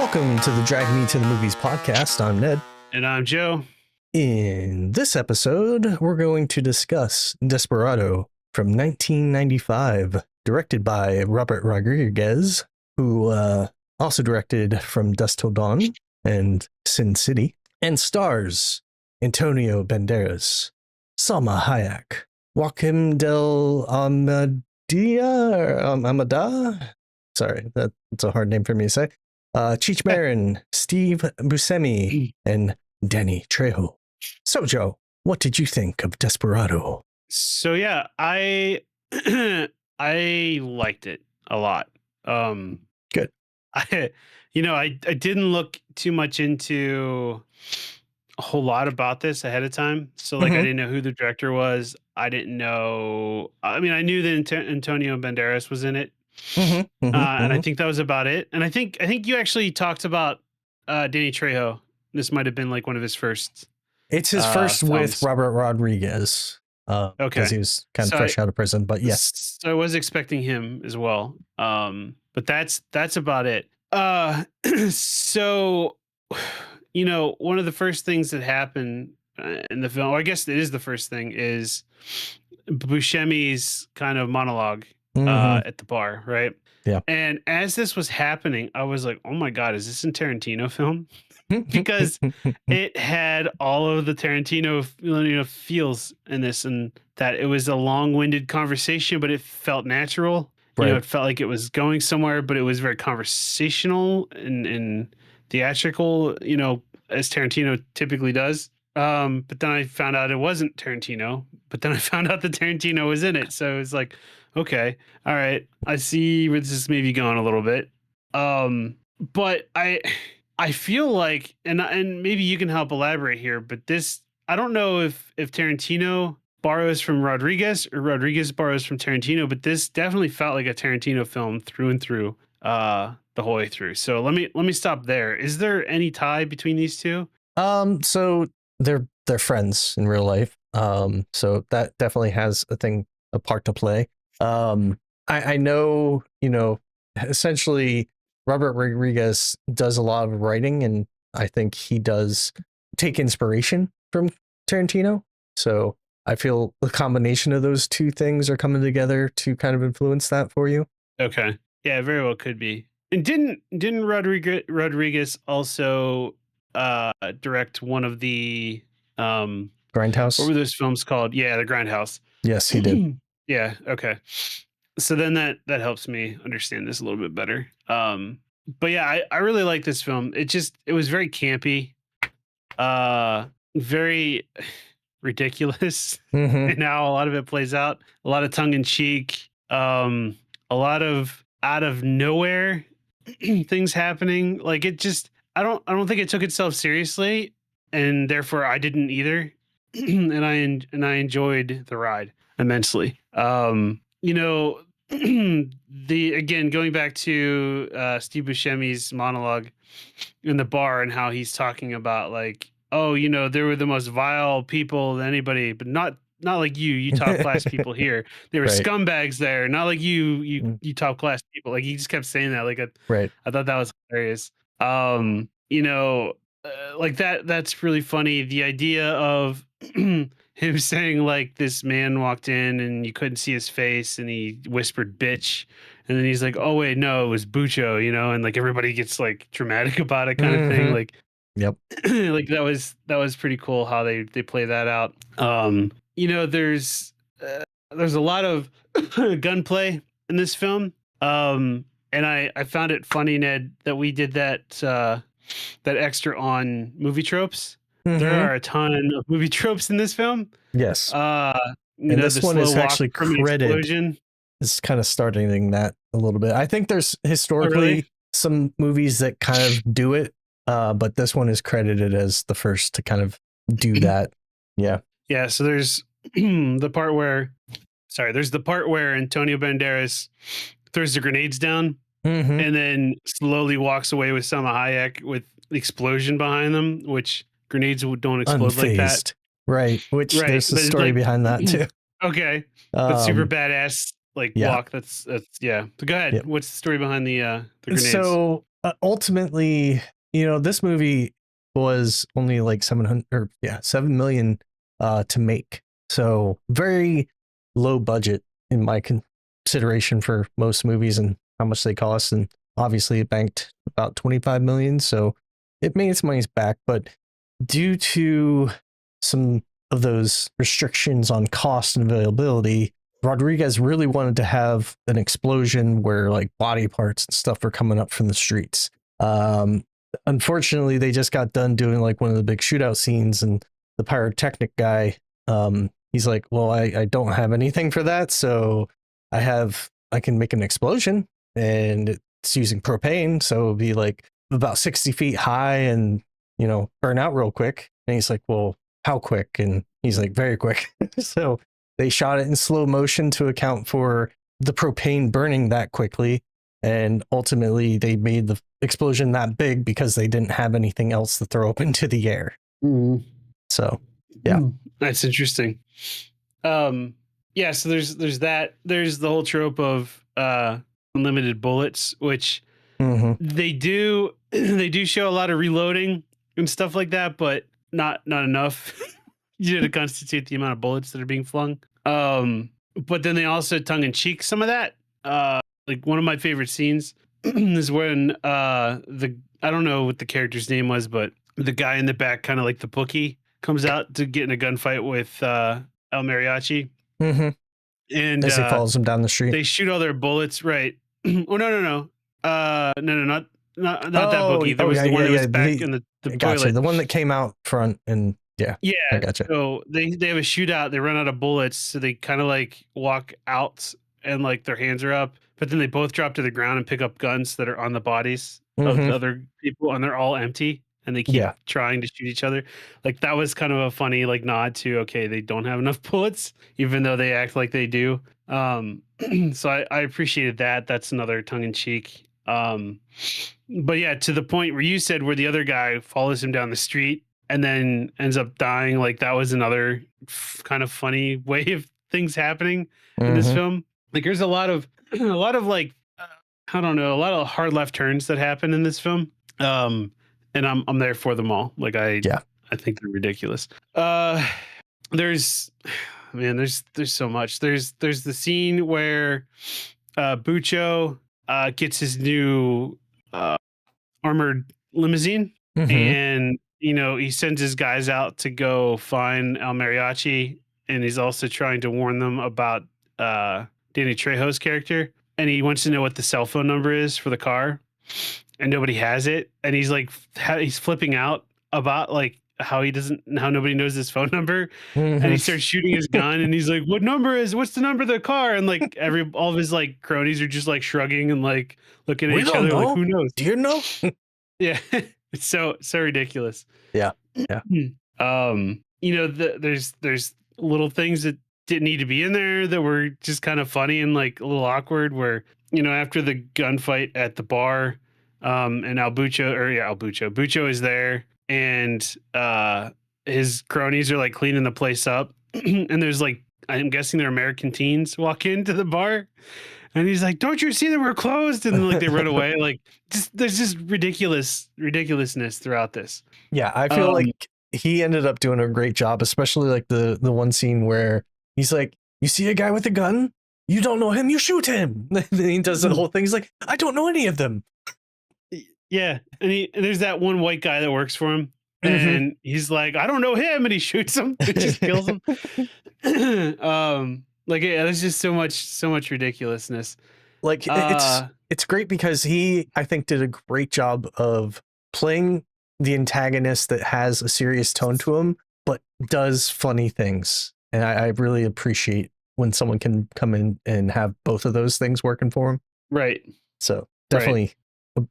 Welcome to the Drag Me to the Movies podcast. I'm Ned. And I'm Joe. In this episode, we're going to discuss Desperado from 1995, directed by Robert Rodriguez, who also directed From Dusk Till Dawn and Sin City, and stars Antonio Banderas, Salma Hayek, Joaquim del Amada. Sorry, that's a hard name for me to say. Cheech Marin, Steve Buscemi, and Danny Trejo. So, Joe, what did you think of Desperado? So yeah, I I liked it a lot. Good. I didn't look too much into a whole lot about this ahead of time. So I didn't know who the director was. I didn't know. I mean, I knew that Antonio Banderas was in it. And I think that was about it. And I think you actually talked about Danny Trejo. This might have been like one of his first. It's his first films. with Robert Rodriguez. Okay, because he was kind of fresh out of prison. But yes, so I was expecting him as well. But that's about it. So one of the first things that happened in the film, or I guess it is the first thing, is Buscemi's kind of monologue. At the bar, right? Yeah. And as this was happening, I was like, oh my God, is this a Tarantino film? Because it had all of the Tarantino feels in this, and that it was a long-winded conversation, but it felt natural. Right. It felt like it was going somewhere, but it was very conversational and theatrical, as Tarantino typically does. But then I found out it wasn't Tarantino, but then I found out that Tarantino was in it. So it was like, okay, all right, I see where this is maybe going a little bit. But I feel like, and maybe you can help elaborate here, but this, I don't know if Tarantino borrows from Rodriguez or Rodriguez borrows from Tarantino, but this definitely felt like a Tarantino film through and through, the whole way through. So let me stop there. Is there any tie between these two? So they're friends in real life. So that definitely has a part to play. I know, essentially Robert Rodriguez does a lot of writing, and I think he does take inspiration from Tarantino. So I feel the combination of those two things are coming together to kind of influence that for you. Okay. Yeah, very well could be. And didn't Rodriguez also direct one of the Grindhouse? What were those films called? Yeah, the Grindhouse. Yes, he did. Yeah, okay. So then that helps me understand this a little bit better. But yeah, I really like this film. It was very campy, very ridiculous in how a lot of it plays out. A lot of tongue in cheek, a lot of out of nowhere things happening. Like I don't think it took itself seriously, and therefore I didn't either. and I enjoyed the ride immensely. Again, going back to Steve Buscemi's monologue in the bar and how he's talking about like, oh, they were the most vile people than anybody, but not like you top class people here. There were scumbags there, not like you top class people. Like he just kept saying that. Like I thought that was hilarious. Like that's really funny. The idea of him saying like this man walked in and you couldn't see his face and he whispered bitch, and then he's like, oh wait, no, it was Bucho, and like everybody gets like dramatic about it kind of thing. Like, yep. Like that was pretty cool how they play that out. There's a lot of gunplay in this film. And I found it funny, Ned, that we did that extra on movie tropes. There are a ton of movie tropes in this film. Yes. And this one is actually credited. It's kind of starting that a little bit. I think there's historically some movies that kind of do it, but this one is credited as the first to kind of do that. Yeah. Yeah. So there's the part where Antonio Banderas throws the grenades down and then slowly walks away with Salma Hayek with the explosion behind them, which grenades don't explode Unfazed. Like that. Right. Which there's a story behind that too. Okay. But super badass walk. That's yeah. So go ahead. Yep. What's the story behind the grenades? So ultimately, this movie was only like 700 or 7 million to make. So very low budget in my consideration for most movies and how much they cost. And obviously it banked about 25 million. So it made its money's back. But due to some of those restrictions on cost and availability, Rodriguez really wanted to have an explosion where like body parts and stuff were coming up from the streets. Um, Unfortunately, they just got done doing like one of the big shootout scenes, and the pyrotechnic guy, he's like, "Well, I don't have anything for that, so I can make an explosion, and it's using propane, so it'll be like about 60 feet high and burn out real quick." And he's like, "Well, how quick?" And he's like, "Very quick." So they shot it in slow motion to account for the propane burning that quickly. And ultimately, they made the explosion that big because they didn't have anything else to throw up into the air. Mm. So, yeah. That's interesting. Yeah, so there's that. There's the whole trope of unlimited bullets, which they do they do show a lot of reloading and stuff like that, but not enough to constitute the amount of bullets that are being flung. But then they also tongue in cheek some of that. Like one of my favorite scenes is when I don't know what the character's name was, but the guy in the back, kind of like the bookie, comes out to get in a gunfight with El Mariachi. And as he follows him down the street, they shoot all their bullets. Right? Oh no, not that bookie. There was the one that was back in the gotcha. toilet. The one that came out front, and yeah, I gotcha. So they have a shootout. They run out of bullets, so they kind of like walk out and like their hands are up, but then they both drop to the ground and pick up guns that are on the bodies of the other people, and they're all empty, and they keep trying to shoot each other. Like that was kind of a funny like nod to, okay, they don't have enough bullets, even though they act like they do. So I appreciated that. That's another tongue in cheek. But yeah, to the point where you said where the other guy follows him down the street and then ends up dying, like that was another kind of funny way of things happening in this film. Like there's a lot of like I don't know, a lot of hard left turns that happen in this film. And I'm there for them all. Like I think they're ridiculous. There's so much. There's the scene where Bucho gets his new armored limousine, and he sends his guys out to go find El Mariachi, and he's also trying to warn them about Danny Trejo's character, and he wants to know what the cell phone number is for the car, and nobody has it, and he's like he's flipping out about like how nobody knows his phone number, and he starts shooting his gun, and he's like, what's the number of the car? And like all of his like cronies are just like shrugging and like looking at each other like, who knows? Do you know? Yeah. It's so ridiculous. Yeah. There's little things that didn't need to be in there that were just kind of funny and like a little awkward, where after the gunfight at the bar, and Bucho is there, and his cronies are like cleaning the place up, and there's like, I'm guessing they're American teens, walk into the bar, and he's like, "Don't you see that we're closed?" And then, like they run away. Like there's just ridiculousness throughout this. Yeah, I feel like he ended up doing a great job, especially like the one scene where he's like, "You see a guy with a gun? You don't know him, you shoot him." And he does the whole thing. He's like, "I don't know any of them." Yeah, and there's that one white guy that works for him, and he's like, "I don't know him," and he shoots him. It just kills him. Like there's just so much ridiculousness. Like it's great because he, I think, did a great job of playing the antagonist that has a serious tone to him, but does funny things. And I really appreciate when someone can come in and have both of those things working for him. Right. So definitely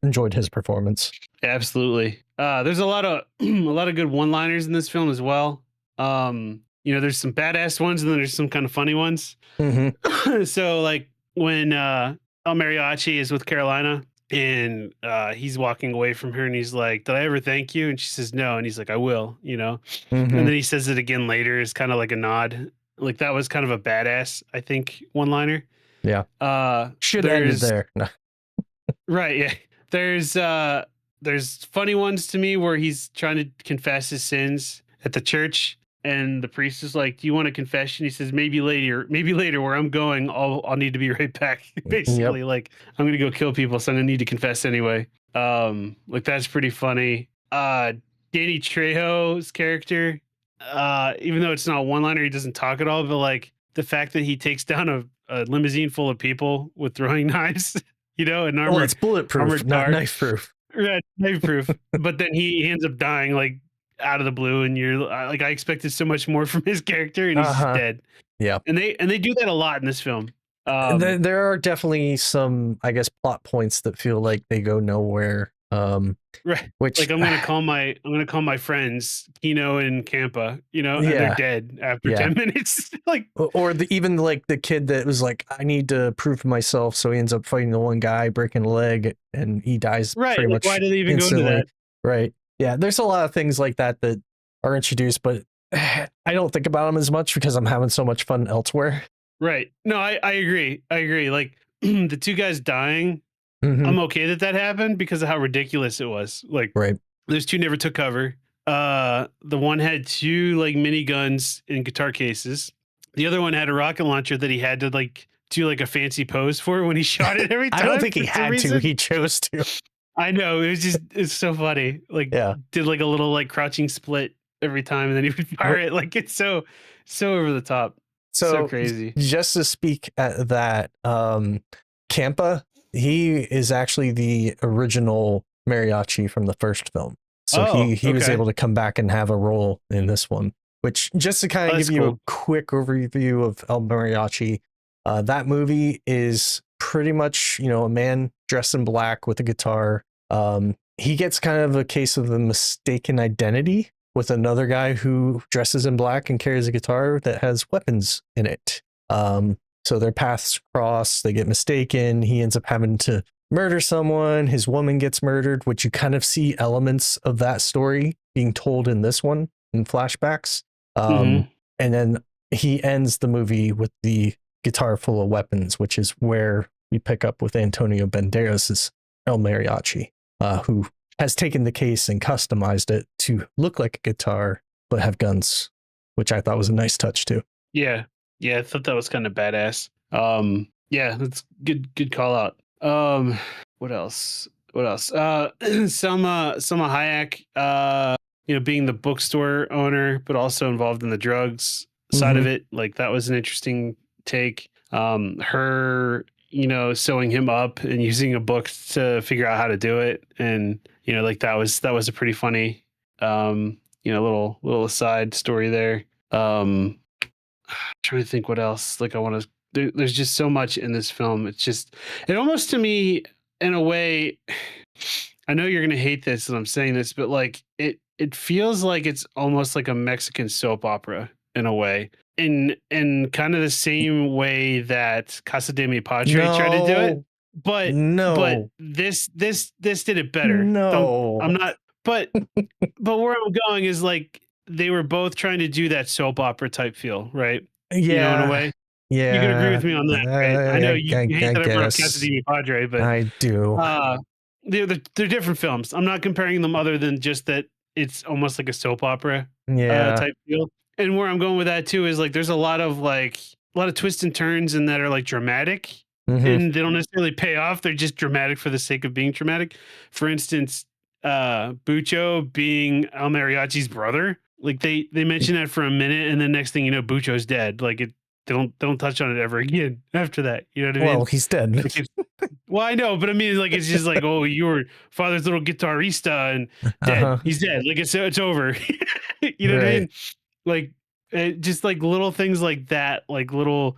enjoyed his performance. Absolutely. There's a lot of good one-liners in this film as well. There's some badass ones and then there's some kind of funny ones. So like when El Mariachi is with Carolina and he's walking away from her and he's like, "Did I ever thank you?" And she says no, and he's like, "I will," and then he says it again later as kind of like a nod. Like that was kind of a badass, I think, one-liner. Yeah. Should have ended there. Right, yeah. There's there's funny ones to me where he's trying to confess his sins at the church, and the priest is like, "Do you want a confession?" He says, "Maybe later. Maybe later. Where I'm going, I'll need to be right back." Yep. Basically, like I'm gonna go kill people, so I'm gonna need to confess anyway. Like that's pretty funny. Danny Trejo's character, even though it's not a one liner, he doesn't talk at all, but like the fact that he takes down a limousine full of people with throwing knives, an Well, it's bulletproof, armored not car, knife proof. yeah, knife proof. But then he ends up dying like out of the blue, and you're like, I expected so much more from his character, and he's just Uh-huh. dead. Yeah. And they do that a lot in this film. There are definitely some, I guess, plot points that feel like they go nowhere. Right. Which Like I'm gonna call my friends Kino and Campa, and they're yeah, dead after yeah. 10 minutes. Like Or even like the kid that was like, I need to prove myself, so he ends up fighting the one guy, breaking a leg, and he dies right, pretty like why much did they even go into instantly. that? Right. Yeah, there's a lot of things like that that are introduced, but I don't think about them as much because I'm having so much fun elsewhere. Right. No, I agree. I agree. Like the two guys dying, Hmm. I'm okay that happened because of how ridiculous it was. Like Right. those two never took cover. The one had two like mini guns in guitar cases. The other one had a rocket launcher that he had to like do like a fancy pose for when he shot it every I don't time think for he some had to. reason. He chose to. I know it's so funny. Like Yeah. did like a little like crouching split every time, and then he would fire it. Like it's so over the top, so So crazy. just to speak at that, Campa, he is actually the original mariachi from the first film. So he Oh, he was okay. able to come back and have a role in this one. Which, just to kind Oh, of that's give you a cool. quick overview of El Mariachi, that movie is pretty much, a man dressed in black with a guitar. He gets kind of a case of a mistaken identity with another guy who dresses in black and carries a guitar that has weapons in it. So their paths cross, they get mistaken. He ends up having to murder someone. His woman gets murdered, which you kind of see elements of that story being told in this one in flashbacks. Hmm. And then he ends the movie with the guitar full of weapons, which is where we pick up with Antonio Banderas's El Mariachi, who has taken the case and customized it to look like a guitar but have guns, which I thought was a nice touch too. Yeah, yeah. I thought that was kind of badass. Yeah, that's good call out. What else? What else? Selma Hayek. Being the bookstore owner, but also involved in the drugs side of Mm-hmm. it. Like that was an interesting take. Her, sewing him up and using a book to figure out how to do it, and like that was a pretty funny, little aside story there. Trying to think what else. Like I want to. There's just so much in this film. It almost to me, in a way. I know you're gonna hate this, and I'm saying this, but like it feels like it's almost like a Mexican soap opera in a way, in kind of the same way that Casa de Mi Padre tried to do it, No, but no, this did it better. Don't I'm no. not, but where I'm going is like they were both trying to do that soap opera type feel, right? In a Yeah, way, you could agree yeah. with me on that, right? I know you hate I that I brought up Casa de guess Mi Padre, but I do. uh, they're different films. I'm not comparing them other than just that it's almost like a soap opera Yeah. type feel. And where I'm going with that too is like there's a lot of twists and turns and that are like dramatic Mm-hmm. and they don't necessarily pay off. They're just dramatic for the sake of being dramatic. For instance, Bucho being El Mariachi's brother. Like they mention that for a minute and then next thing you know, Bucho's dead. Like they don't touch on it ever again after that. You know what I Well, mean? he's dead. Like well, I know, but I mean, like, it's just like, oh, your father's little guitarista and dead. Uh-huh. He's dead. Like, it's over. You know what I Right. mean? Like, just like little things like that, like little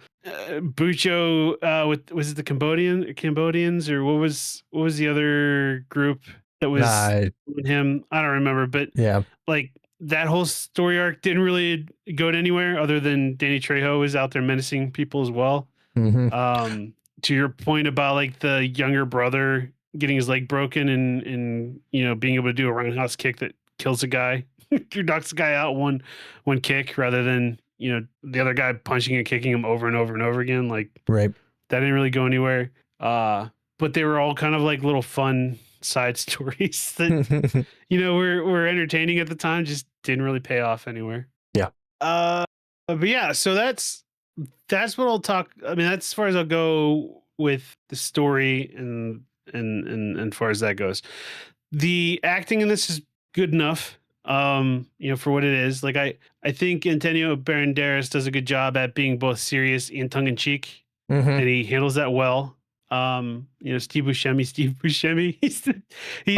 Bucho. With was it the Cambodians or what was the other group that was Uh, with him? I don't remember, but yeah. like that whole story arc didn't really go to anywhere other than Danny Trejo was out there menacing people as well. Mm-hmm. Um, to your point about like the younger brother getting his leg broken and being able to do a roundhouse kick that kills a guy, knocks the guy out one kick rather than the other guy punching and kicking him over and over and over again. Like Right. that didn't really go anywhere. But they were all kind of like little fun. side stories that were entertaining at the time, just didn't really pay off anywhere. Yeah. But yeah, so that's what I'll talk. I mean, that's as far as I'll go with the story and far as that goes. The acting in this is good enough. For what it is. Like I think Antonio Banderas does a good job at being both serious and tongue in cheek, Hmm. and he handles that well. Steve Buscemi,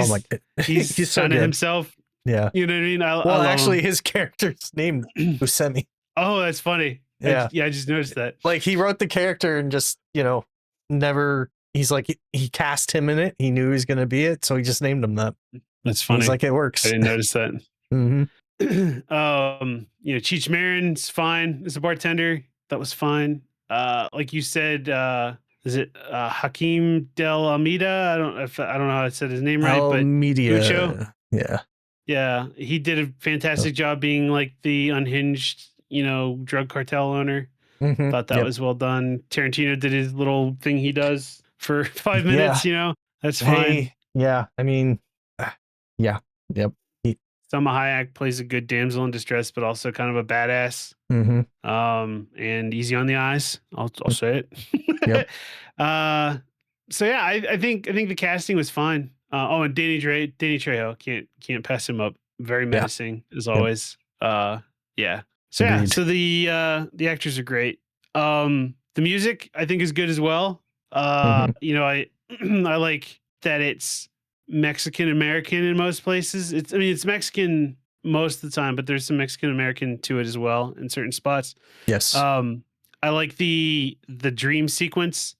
Oh my, he's he's he's so kind of good. himself. Yeah. You know what I mean? I Well, love actually, his character's named him. Buscemi. Oh, that's funny. Yeah. I just noticed that. Like he wrote the character and just, never, he's like, he cast him in it. He knew he was going to be it. So he just named him that. That's He's funny. like, it I works. didn't notice that. Hmm. Cheech Marin's fine as a bartender. That was fine. Like you said, is it Hakeem Del Almeida? I don't know how I said his name right, Al but Bucho. Media. Yeah. Yeah, he did a fantastic job being like the unhinged, drug cartel owner. Mm-hmm. Thought that Yep. was well done. Tarantino did his little thing he does for 5 minutes. Yeah. That's fine. Hey, yeah. I mean, yeah. Yep. Selma Hayek plays a good damsel in distress, but also kind of a badass. Mm-hmm. And easy on the eyes. I'll say it. Yep. So yeah, I think the casting was fine. And Danny Trejo, can't pass him up. Very Yeah. menacing as Yep. always. Yeah. So yeah, Agreed. so the actors are great. The music I think is good as well. Mhm. I I like that it's Mexican American in most places. It's Mexican most of the time, but there's some Mexican American to it as well in certain spots. Yes. I like the dream sequence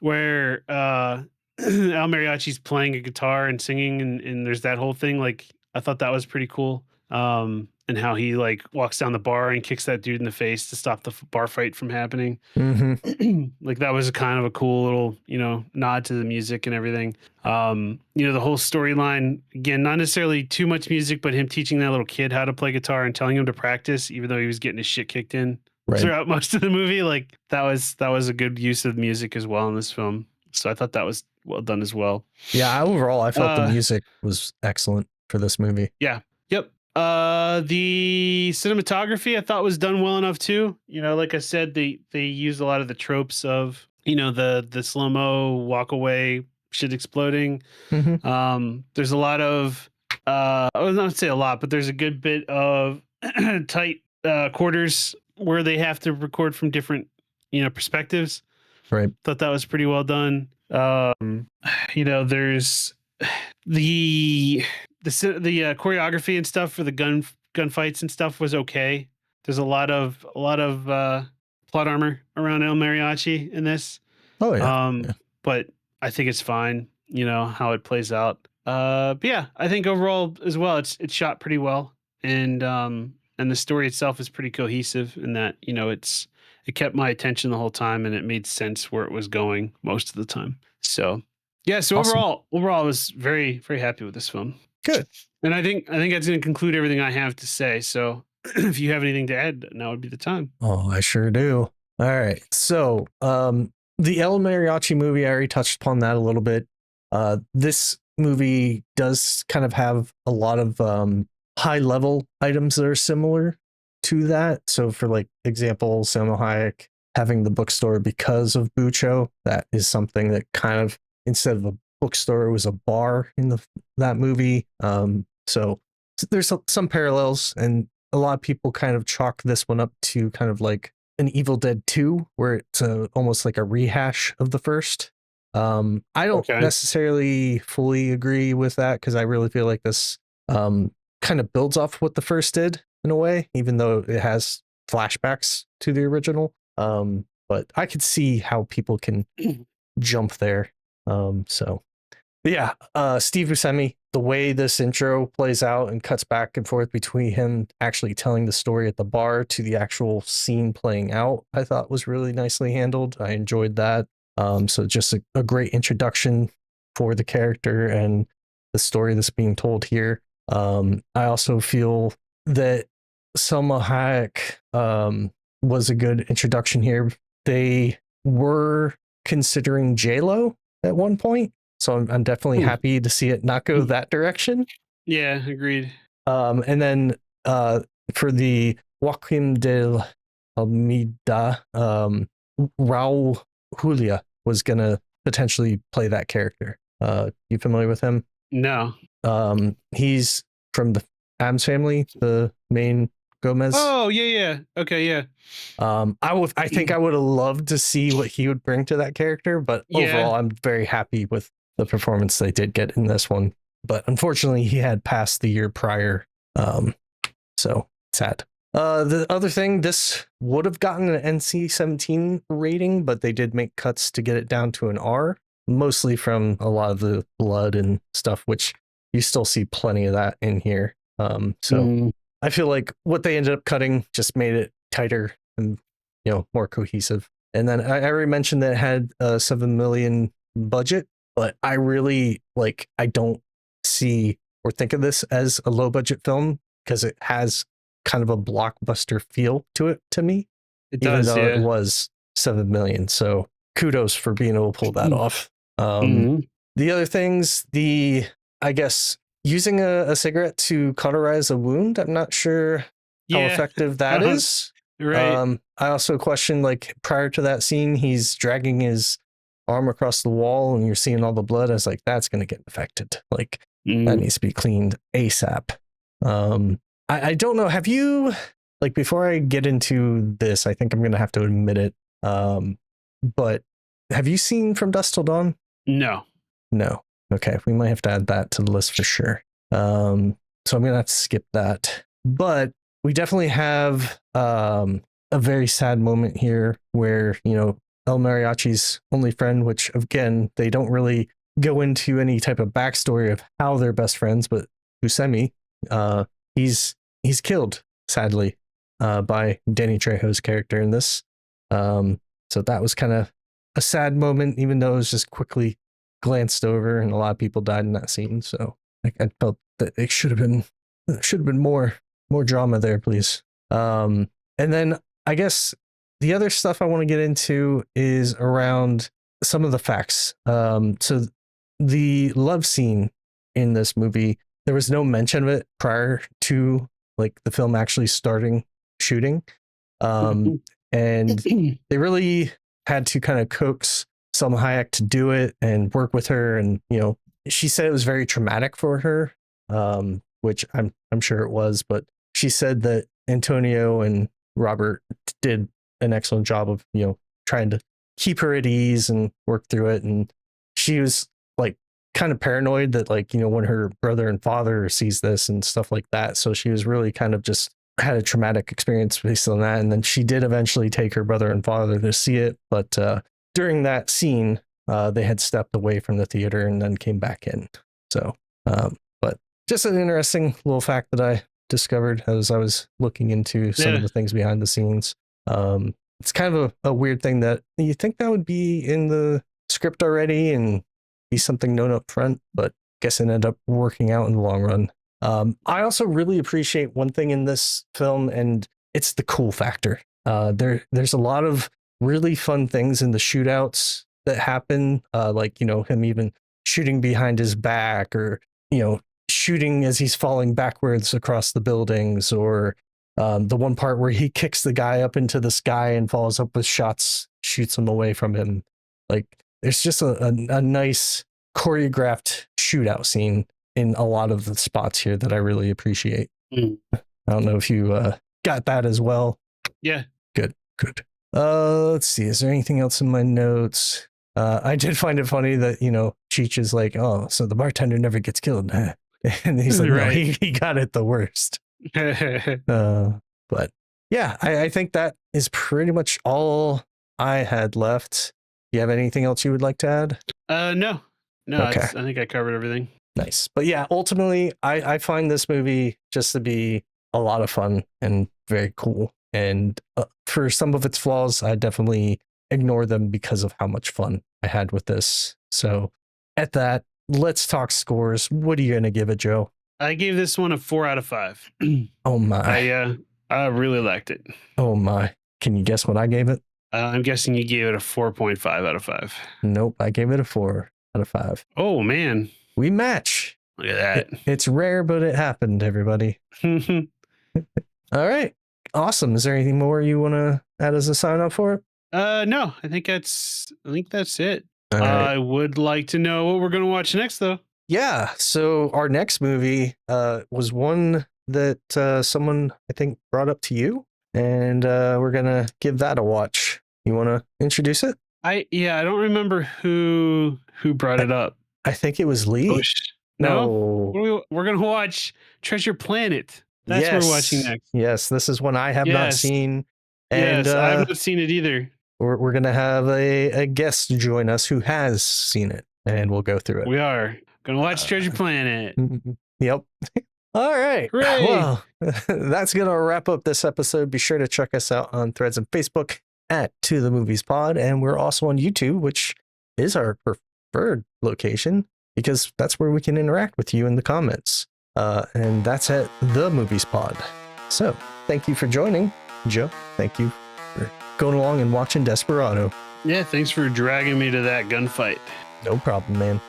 where El Mariachi's playing a guitar and singing, and there's that whole thing. Like I thought that was pretty cool. And how he like walks down the bar and kicks that dude in the face to stop the bar fight from happening. Mm-hmm. Like that was a kind of a cool little nod to the music and everything. The whole storyline, again, not necessarily too much music, but him teaching that little kid how to play guitar and telling him to practice, even though he was getting his shit kicked in Right. throughout most of the movie. Like that was a good use of music as well in this film. So I thought that was well done as well. Yeah. Overall, I felt the Uh, music was excellent for this movie. Yeah. Yep. The cinematography I thought was done well enough too. Like I said, they used a lot of the tropes of, the slow-mo walk away, shit exploding. Mm-hmm. There's a lot of I would not say a lot, but there's a good bit of tight quarters where they have to record from different, perspectives. Right. Thought that was pretty well done. There's the choreography and stuff for the gunfights and stuff was okay. There's a lot of plot armor around El Mariachi in this. Oh yeah. Yeah. But I think it's fine, how it plays out. But yeah, I think overall as well, it's shot pretty well, and the story itself is pretty cohesive in that it kept my attention the whole time, and it made sense where it was going most of the time. So yeah, so Awesome. overall, I was very very happy with this film. Good. And I think that's going to conclude everything I have to say. So if you have anything to add, now would be the time. Oh, I sure do. All right. So, the El Mariachi movie, I already touched upon that a little bit. This movie does kind of have a lot of high level items that are similar to that. So, for like example, Salma Hayek having the bookstore because of Bucho, that is something that kind of, instead of a bookstore, it was a bar in that movie. So there's some parallels, and a lot of people kind of chalk this one up to kind of like an Evil Dead 2, where it's almost like a rehash of the first. I don't necessarily fully agree with that, because I really feel like this kind of builds off what the first did in a way, even though it has flashbacks to the original. But I could see how people can jump there. But yeah, Steve Buscemi, the way this intro plays out and cuts back and forth between him actually telling the story at the bar to the actual scene playing out, I thought was really nicely handled. I enjoyed that. So just a great introduction for the character and the story that's being told here. I also feel that Selma Hayek was a good introduction here. They were considering J-Lo at one point. So I'm definitely happy to see it not go that direction. Yeah, agreed. And then for the Joaquim de Almeida, Raul Julia was gonna potentially play that character. You familiar with him? No. He's from the Adams family, the main Gomez. Oh, yeah. Okay, yeah. I think I would have loved to see what he would bring to that character, but overall, I'm very happy with the performance they did get in this one. But unfortunately, he had passed the year prior, so sad. The other thing, this would have gotten an NC-17 rating, but they did make cuts to get it down to an R, mostly from a lot of the blood and stuff, which you still see plenty of that in here. I feel like what they ended up cutting just made it tighter and more cohesive. And then I already mentioned that it had a $7 million budget, but I really I don't see or think of this as a low budget film because it has kind of a blockbuster feel to it to me. It does, even though it was 7 million. So kudos for being able to pull that off. The other things, I guess using a cigarette to cauterize a wound, I'm not sure how effective that is. Right. I also question, prior to that scene, he's dragging his arm across the wall and you're seeing all the blood. I was like, that's going to get infected. That needs to be cleaned ASAP. I don't know. Have you, before I get into this, I think I'm going to have to admit it. But have you seen From Dusk Till Dawn? No. Okay. We might have to add that to the list for sure. So I'm going to have to skip that. But we definitely have a very sad moment here where, El Mariachi's only friend, which again, they don't really go into any type of backstory of how they're best friends, but Buscemi, he's killed, sadly, by Danny Trejo's character in this. So that was kind of a sad moment, even though it was just quickly glanced over and a lot of people died in that scene. So I felt that it should have been more drama there, please. And then I guess the other stuff I want to get into is around some of the facts. So the love scene in this movie, there was no mention of it prior to the film actually starting shooting. And they really had to kind of coax Selma Hayek to do it and work with her. And, she said it was very traumatic for her, which I'm sure it was, but she said that Antonio and Robert did an excellent job of, trying to keep her at ease and work through it. And she was kind of paranoid that when her brother and father sees this and stuff like that. So she was really kind of just had a traumatic experience based on that. And then she did eventually take her brother and father to see it. But during that scene, they had stepped away from the theater and then came back in. So, but just an interesting little fact that I discovered as I was looking into some of the things behind the scenes. It's kind of a weird thing that you think that would be in the script already and be something known up front, but I guess it ended up working out in the long run. I also really appreciate one thing in this film, and it's the cool factor. There's a lot of really fun things in the shootouts that happen, him even shooting behind his back, or shooting as he's falling backwards across the buildings, or the one part where he kicks the guy up into the sky and follows up with shots, shoots him away from him. There's just a nice choreographed shootout scene in a lot of the spots here that I really appreciate. I don't know if you got that as well. Yeah. Good. Let's see. Is there anything else in my notes? I did find it funny that, Cheech is like, oh, so the bartender never gets killed. And he's like, right. No, he got it the worst. But yeah, I think that is pretty much all I had left. Do you have anything else you would like to add? No. Okay. I think I covered everything. Nice. But yeah, ultimately, I find this movie just to be a lot of fun and very cool. And for some of its flaws, I definitely ignore them because of how much fun I had with this. So at that, let's talk scores. What are you going to give it, Joe? I gave this one a 4 out of 5. Oh my. I really liked it. Oh my. Can you guess what I gave it? I'm guessing you gave it a 4.5 out of 5. Nope, I gave it a 4. out of 5. Oh man, We match. look at It's rare, but it happened, everybody. that. All right. Awesome. Is there anything more you want to add as a sign up for it? No, I think that's it. All right. I would like to know what we're gonna watch next, though. Yeah. So our next movie was one that someone I think brought up to you, and we're gonna give that a watch. You want to introduce it? I don't remember who brought it up. I think it was Lee. Oh, no, No. we're gonna watch Treasure Planet. That's what we're watching next. Yes, this is one I have not Yes. seen. And Yes, I've not seen it either. we're gonna have a guest join us who has seen it, and we'll go through it. We are gonna watch Treasure Planet. Yep. All right. Hooray! Well, that's gonna wrap up this episode. Be sure to check us out on Threads and Facebook at To The Movies Pod, and we're also on YouTube, which is our preferred location because that's where we can interact with you in the comments. And that's at The Movies Pod. So thank you for joining, Joe. Thank you for going along and watching Desperado. Yeah, thanks for dragging me to that gunfight. No problem, man.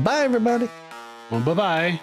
Bye, everybody. Well, bye-bye.